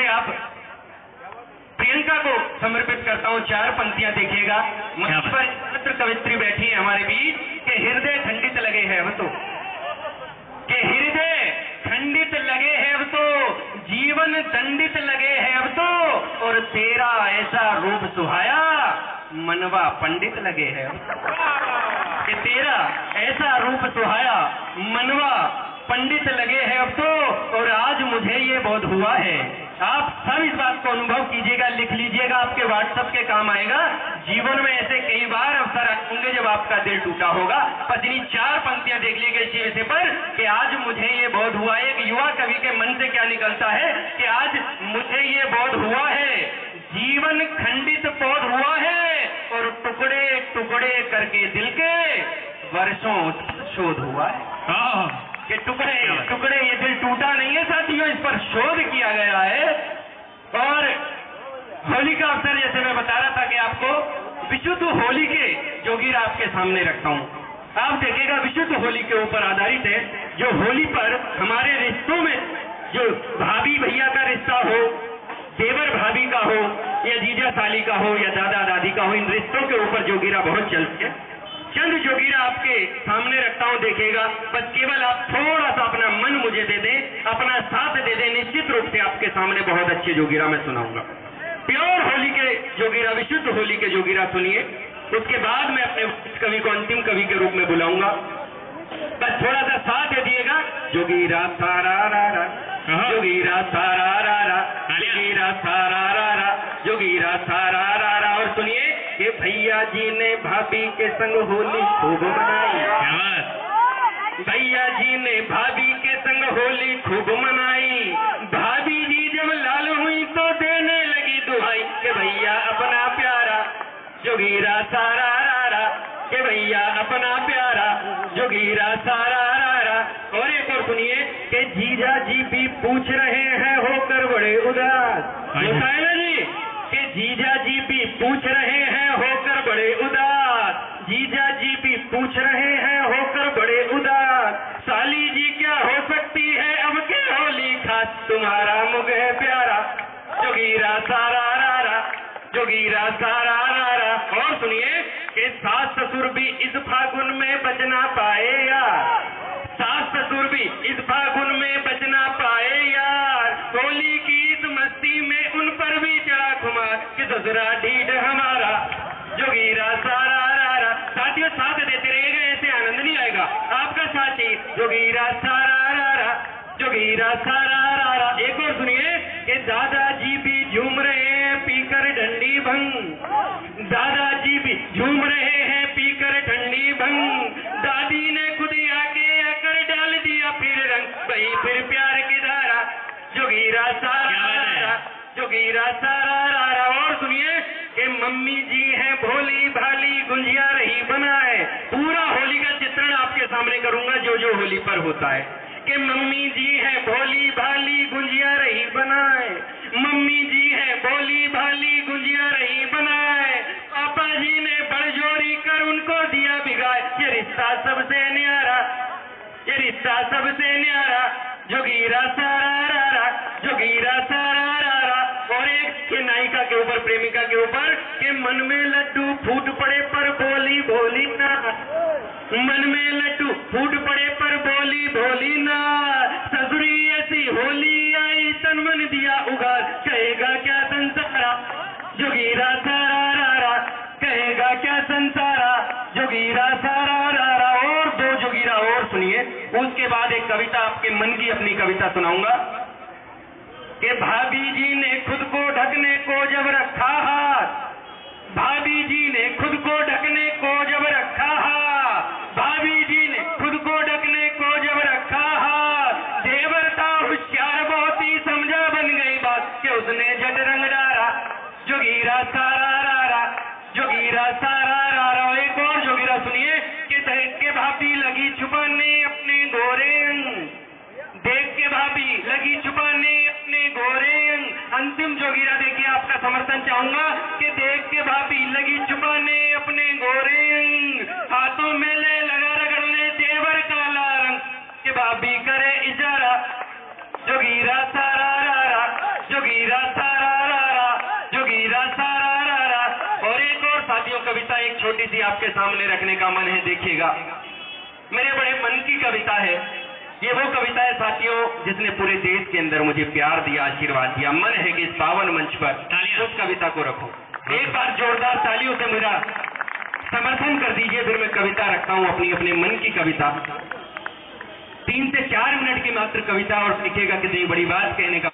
से आप प्रियंका को समर्पित करता हूँ। 4 पंक्तियां देखिएगा। मंच पर पवित्र कवित्री बैठी है हमारे बीच के हृदय खंडित लगे हैं अब तो, के हृदय खंडित लगे हैं अब तो, जीवन दंडित लगे हैं अब तो, और तेरा ऐसा रूप सुहाया मनवा पंडित लगे हैं अब तो। कि तेरा ऐसा रूप सुहाया मनवा पंडित लगे हैं अब तो, और आज मुझे ये बोध हुआ है। आप सब इस बात को अनुभव कीजिएगा, लिख लीजिएगा, आपके व्हाट्सएप के काम आएगा। जीवन में ऐसे कई बार अवसर आएंगे जब आपका दिल टूटा होगा। बस इन्हीं 4 पंक्तियां देख लीजिएगा इसी विषय पर कि आज मुझे ये बोध हुआ है। एक युवा कवि के मन से क्या निकलता है कि आज मुझे ये बोध हुआ है, जीवन खंडित बोध हुआ है, और टुकड़े टुकड़े करके दिल के वर्षों शोध हुआ है। कि टुकड़े टुकड़े ये दिल टूटा नहीं है साथियों, इस पर शोध किया गया है। और होली का अवसर जैसे मैं बता रहा था कि आपको विशुद्ध होली के जोगीरा आपके सामने रखता हूं। आप देखिएगा विशुद्ध होली के ऊपर आधारित है, जो होली पर हमारे रिश्तों में जो भाभी भैया का रिश्ता हो, देवर भाभी का हो, या जीजा साली का हो, या दादा दादी का हो, इन रिश्तों के ऊपर जोगीरा बहुत चलती है। चंद जोगीरा आपके सामने रखता हूं, देखिएगा। बस केवल आप थोड़ा सा अपना मन मुझे दे दें, अपना साथ दे दें, निश्चित रूप से आपके सामने बहुत अच्छे जोगीरा मैं सुनाऊंगा। प्योर होली के जोगीरा, विशुद्ध होली के जोगीरा सुनिए। उसके बाद मैं अपने कवि को अंतिम कवि के रूप में बुलाऊंगा। बस थोड़ा सा साथ दिएगा। जोगीरा सारा रा रा, जोगीरा सारा रा रा, जोगीरा सारा रा रा, जोगीरा सारा रा रा। और सुनिए कि भैया जी ने भाभी के संग होली खूब मनाई। भैया जी ने भाभी के संग होली खूब मनाई। भाभी जी जब लाल हुई तो देने लगी दुहाई कि भैया अपना प्यारा जोगीरा सारा रा रा, कि भैया अपना प्यारा जोगीरा सारा रा रा। और एक और सुनिए कि जीजा जी भी पूछ रहे हैं होकर बड़े उदास। होता है ना जी कि जीजा जी भी पूछ रहे हैं होकर बड़े उदास, जीजा जी भी पूछ रहे हैं होकर बड़े उदास। साली जी क्या हो सकती है अब के होली खास, तुम्हारा मुख है प्यारा जोगीरा सारा रा रा, जोगीरा सारा रा रा। और सुनिए कि सास ससुर भी इस फागुन में बच ना पाए यार, सास ससुर भी इस फागुन में बच ना पाए यार। होली की इस मस्ती में उन पर भी चढ़ा खुमार कि ससुरा ढीठ हमारा जोगीरा सारा रा रा। साथियों साथ देते रहिएगा, ऐसे आनंद नहीं आएगा। आपका साथ चाहिए जोगीरा सारा रा रा, जोगीरा सारा रा रा। एक और सुनिए कि दादाजी भी झूम रहे हैं पीकर डंडी भंग, दादाजी भी झूम रहे हैं पीकर ठंडी भंग। दादी ने खुद आके आकर डाल दिया फिर रंग, भाई फिर प्यार की धारा जोगीरा सारा रा रा, जोगीरा सारा रा रा। और सुनिए कि मम्मी जी हैं भोली भाली गुंजिया रही बनाए। पूरा होली का चित्रण आपके सामने करूंगा जो जो होली पर होता है कि मम्मी जी हैं भोली भाली गुंजिया रही बनाए, मम्मी जी हैं भोली भाली गुंजिया रही बनाए। पापा जी ने बड़जोरी कर उनको दिया बिगाए, ये रिश्ता सबसे न्यारा, ये रिश्ता सबसे न्यारा जोगीरा सारा रा रा, जोगीरा सारा रा रा। और एक के नायिका के ऊपर, प्रेमिका के ऊपर के मन में लड्डू फूट पड़े पर बोली भोली ना, मन में लड्डू फूट पड़े पर बोली भोली ना। ससुरी ऐसी होली आई तन मन दिया उगार, कहेगा क्या संसारा जोगीरा सारा रा रा, कहेगा क्या संसारा जोगीरा सारा रा रा। और 2 जोगीरा और सुनिए, उसके बाद एक कविता आपके मन की अपनी कविता सुनाऊंगा कि भाभी जी ने खुद को ढकने को जब रखा हाथ, भाभी जी ने खुद को ढकने को जब रखा हाथ, भाभी जी ने खुद को ढकने को जब रखा हाथ। देवर था होशियार बहुत ही समझा बन गई बात कि उसने झट रंग डारा जोगीरा सारा रा रा, जोगीरा सारा रा रा। एक और जोगीरा सुनिए कि देख के भाभी लगी छुपाने अपने गोरे अंग, देख के भाभी लगी छुपाने अपने गोरे अंग। अंतिम जोगीरा देखिए, आपका समर्थन चाहूंगा कि देख के भाभी लगी छुपाने अपने गोरे अंग, हाथों में ले लगा रगड़ने देवर काला रंग कि भाभी करे इशारा जोगीरा सारा रा रा, जोगीरा सारा रा, जोगीरा सारा रा। और एक और साथियों कविता एक छोटी सी आपके सामने रखने का मन है, देखिएगा। मेरे बड़े मन की कविता है ये। वो कविता है साथियों जिसने पूरे देश के अंदर मुझे प्यार दिया, आशीर्वाद दिया। मन है कि इस पावन मंच पर उस कविता को रखो। एक बार जोरदार तालियों से मेरा समर्थन कर दीजिए, फिर मैं कविता रखता हूं अपनी अपने मन की कविता। 3 से 4 मिनट की मात्र कविता, और देखिएगा कितनी बड़ी बात कहने का